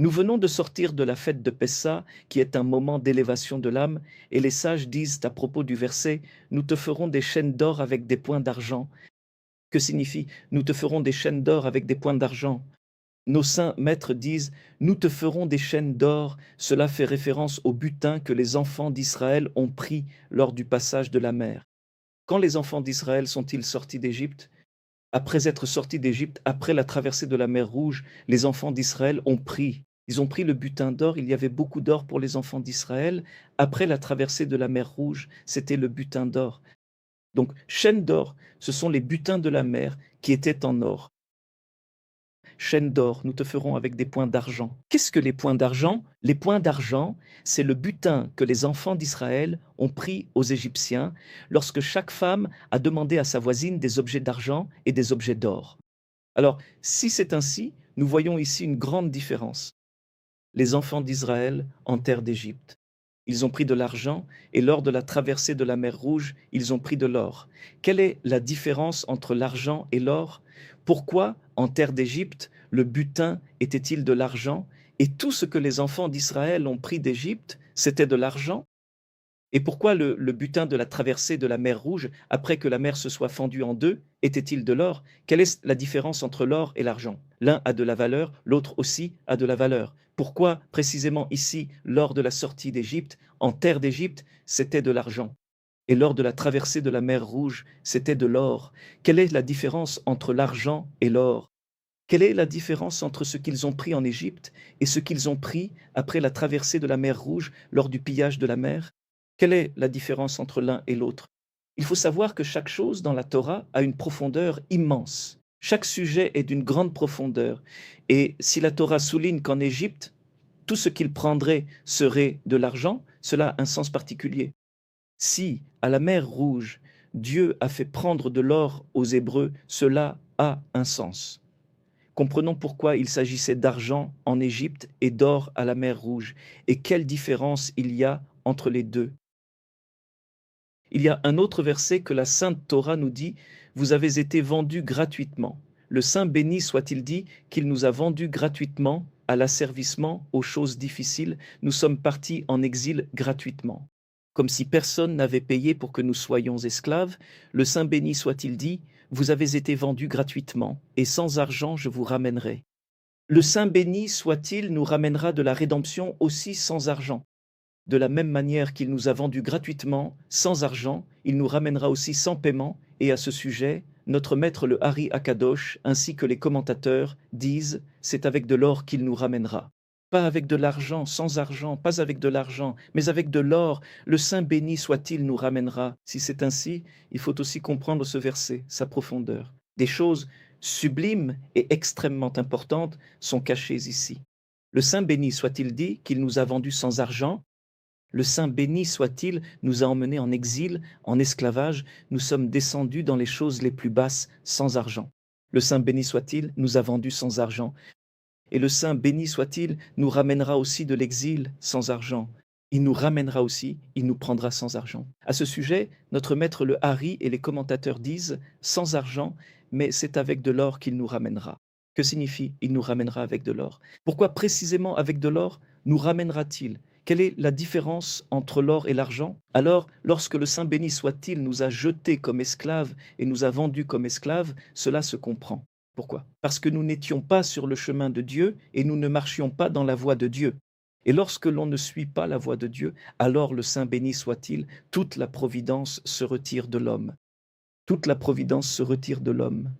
Nous venons de sortir de la fête de Pessa, qui est un moment d'élévation de l'âme, et les sages disent à propos du verset, nous te ferons des chaînes d'or avec des points d'argent. Que signifie nous te ferons des chaînes d'or avec des points d'argent? Nos saints maîtres disent nous te ferons des chaînes d'or. Cela fait référence au butin que les enfants d'Israël ont pris lors du passage de la mer. Quand les enfants d'Israël sont-ils sortis d'Égypte? Après être sortis d'Égypte, après la traversée de la mer Rouge, les enfants d'Israël ils ont pris le butin d'or, il y avait beaucoup d'or pour les enfants d'Israël. Après la traversée de la mer Rouge, c'était le butin d'or. Donc, chaînes d'or, ce sont les butins de la mer qui étaient en or. Chaînes d'or, nous te ferons avec des points d'argent. Qu'est-ce que les points d'argent? Les points d'argent, c'est le butin que les enfants d'Israël ont pris aux Égyptiens lorsque chaque femme a demandé à sa voisine des objets d'argent et des objets d'or. Alors, si c'est ainsi, nous voyons ici une grande différence. Les enfants d'Israël en terre d'Égypte. Ils ont pris de l'argent et lors de la traversée de la mer Rouge, ils ont pris de l'or. Quelle est la différence entre l'argent et l'or? Pourquoi, en terre d'Égypte, le butin était-il de l'argent et tout ce que les enfants d'Israël ont pris d'Égypte, c'était de l'argent? Et pourquoi le butin de la traversée de la mer Rouge, après que la mer se soit fendue en deux, était-il de l'or? Quelle est la différence entre l'or et l'argent? L'un a de la valeur, l'autre aussi a de la valeur. Pourquoi précisément ici, lors de la sortie d'Égypte, en terre d'Égypte, c'était de l'argent? Et lors de la traversée de la mer Rouge, c'était de l'or. Quelle est la différence entre l'argent et l'or? Quelle est la différence entre ce qu'ils ont pris en Égypte et ce qu'ils ont pris après la traversée de la mer Rouge lors du pillage de la mer? Quelle est la différence entre l'un et l'autre? Il faut savoir que chaque chose dans la Torah a une profondeur immense. Chaque sujet est d'une grande profondeur. Et si la Torah souligne qu'en Égypte, tout ce qu'ils prendraient serait de l'argent, cela a un sens particulier. Si, à la mer Rouge, Dieu a fait prendre de l'or aux Hébreux, cela a un sens. Comprenons pourquoi il s'agissait d'argent en Égypte et d'or à la mer Rouge, et quelle différence il y a entre les deux. Il y a un autre verset que la Sainte Torah nous dit, vous avez été vendus gratuitement. Le Saint béni soit-il dit qu'il nous a vendus gratuitement à l'asservissement aux choses difficiles. Nous sommes partis en exil gratuitement. Comme si personne n'avait payé pour que nous soyons esclaves, le Saint béni soit-il dit, vous avez été vendus gratuitement, et sans argent je vous ramènerai. Le Saint béni soit-il nous ramènera de la rédemption aussi sans argent. De la même manière qu'il nous a vendus gratuitement, sans argent, il nous ramènera aussi sans paiement, et à ce sujet, notre maître le Hari Akadosh, ainsi que les commentateurs, disent « c'est avec de l'or qu'il nous ramènera ». Pas avec de l'argent, sans argent, pas avec de l'argent, mais avec de l'or, le Saint béni soit-il nous ramènera. Si c'est ainsi, il faut aussi comprendre ce verset, sa profondeur. Des choses sublimes et extrêmement importantes sont cachées ici. Le Saint béni soit-il dit qu'il nous a vendus sans argent. Le Saint béni soit-il nous a emmenés en exil, en esclavage, nous sommes descendus dans les choses les plus basses sans argent. Le Saint béni soit-il nous a vendus sans argent. Et le Saint béni soit-il nous ramènera aussi de l'exil sans argent. Il nous ramènera aussi, il nous prendra sans argent. À ce sujet, notre maître le Hari et les commentateurs disent sans argent, mais c'est avec de l'or qu'il nous ramènera. Que signifie il nous ramènera avec de l'or? Pourquoi précisément avec de l'or nous ramènera-t-il? Quelle est la différence entre l'or et l'argent? Alors, lorsque le Saint béni soit-il nous a jetés comme esclaves et nous a vendus comme esclaves, cela se comprend. Pourquoi? Parce que nous n'étions pas sur le chemin de Dieu et nous ne marchions pas dans la voie de Dieu. Et lorsque l'on ne suit pas la voie de Dieu, alors le Saint béni soit-il, toute la providence se retire de l'homme. Toute la providence se retire de l'homme.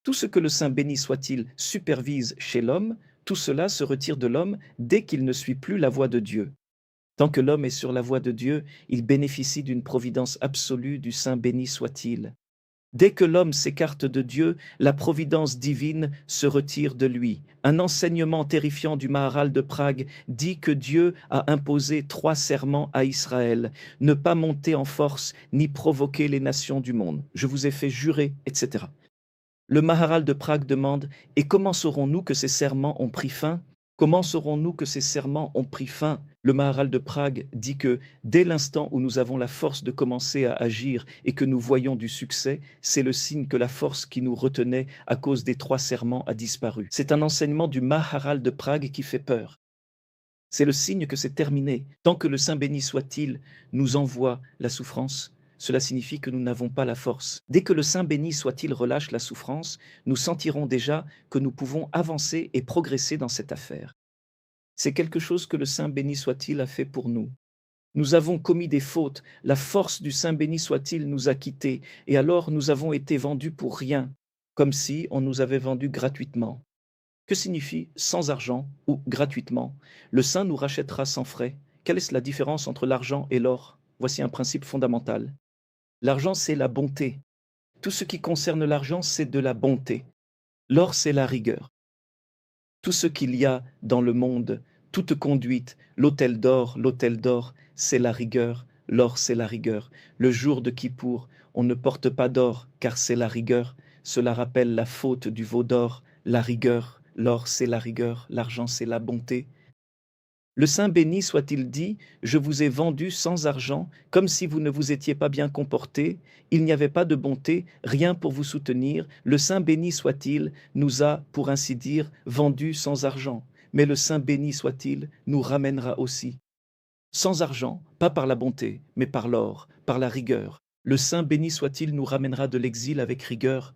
Tout ce que le Saint béni soit-il supervise chez l'homme, tout cela se retire de l'homme dès qu'il ne suit plus la voie de Dieu. Tant que l'homme est sur la voie de Dieu, il bénéficie d'une providence absolue du Saint béni soit-il. Dès que l'homme s'écarte de Dieu, la providence divine se retire de lui. Un enseignement terrifiant du Maharal de Prague dit que Dieu a imposé 3 serments à Israël, ne pas monter en force ni provoquer les nations du monde. Je vous ai fait jurer, etc. Le Maharal de Prague demande « Et comment saurons-nous que ces serments ont pris fin ?» Comment saurons-nous que ces serments ont pris fin? Le Maharal de Prague dit que dès l'instant où nous avons la force de commencer à agir et que nous voyons du succès, c'est le signe que la force qui nous retenait à cause des 3 serments a disparu. C'est un enseignement du Maharal de Prague qui fait peur. C'est le signe que c'est terminé. Tant que le Saint béni soit-il nous envoie la souffrance, cela signifie que nous n'avons pas la force. Dès que le Saint béni soit-il relâche la souffrance, nous sentirons déjà que nous pouvons avancer et progresser dans cette affaire. C'est quelque chose que le Saint béni soit-il a fait pour nous. Nous avons commis des fautes, la force du Saint béni soit-il nous a quittés, et alors nous avons été vendus pour rien, comme si on nous avait vendus gratuitement. Que signifie sans argent ou gratuitement? Le Saint nous rachètera sans frais. Quelle est la différence entre l'argent et l'or? Voici un principe fondamental. L'argent, c'est la bonté. Tout ce qui concerne l'argent, c'est de la bonté. L'or, c'est la rigueur. Tout ce qu'il y a dans le monde, toute conduite, l'autel d'or, c'est la rigueur, l'or c'est la rigueur. Le jour de Kippour, on ne porte pas d'or, car c'est la rigueur. Cela rappelle la faute du veau d'or, la rigueur, l'or c'est la rigueur, l'argent c'est la bonté. Le Saint béni soit-il dit, je vous ai vendu sans argent, comme si vous ne vous étiez pas bien comporté, il n'y avait pas de bonté, rien pour vous soutenir, le Saint béni soit-il nous a, pour ainsi dire, vendus sans argent, mais le Saint béni soit-il nous ramènera aussi. Sans argent, pas par la bonté, mais par l'or, par la rigueur. Le Saint béni soit-il nous ramènera de l'exil avec rigueur,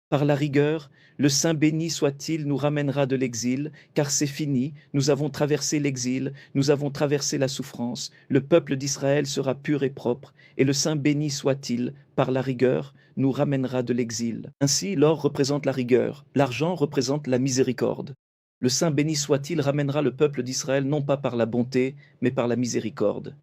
par la rigueur, le Saint béni soit-il nous ramènera de l'exil, car c'est fini, nous avons traversé l'exil, nous avons traversé la souffrance, le peuple d'Israël sera pur et propre, et le Saint béni soit-il, par la rigueur, nous ramènera de l'exil. Ainsi, l'or représente la rigueur, l'argent représente la miséricorde. Le Saint béni soit-il ramènera le peuple d'Israël non pas par la bonté, mais par la miséricorde.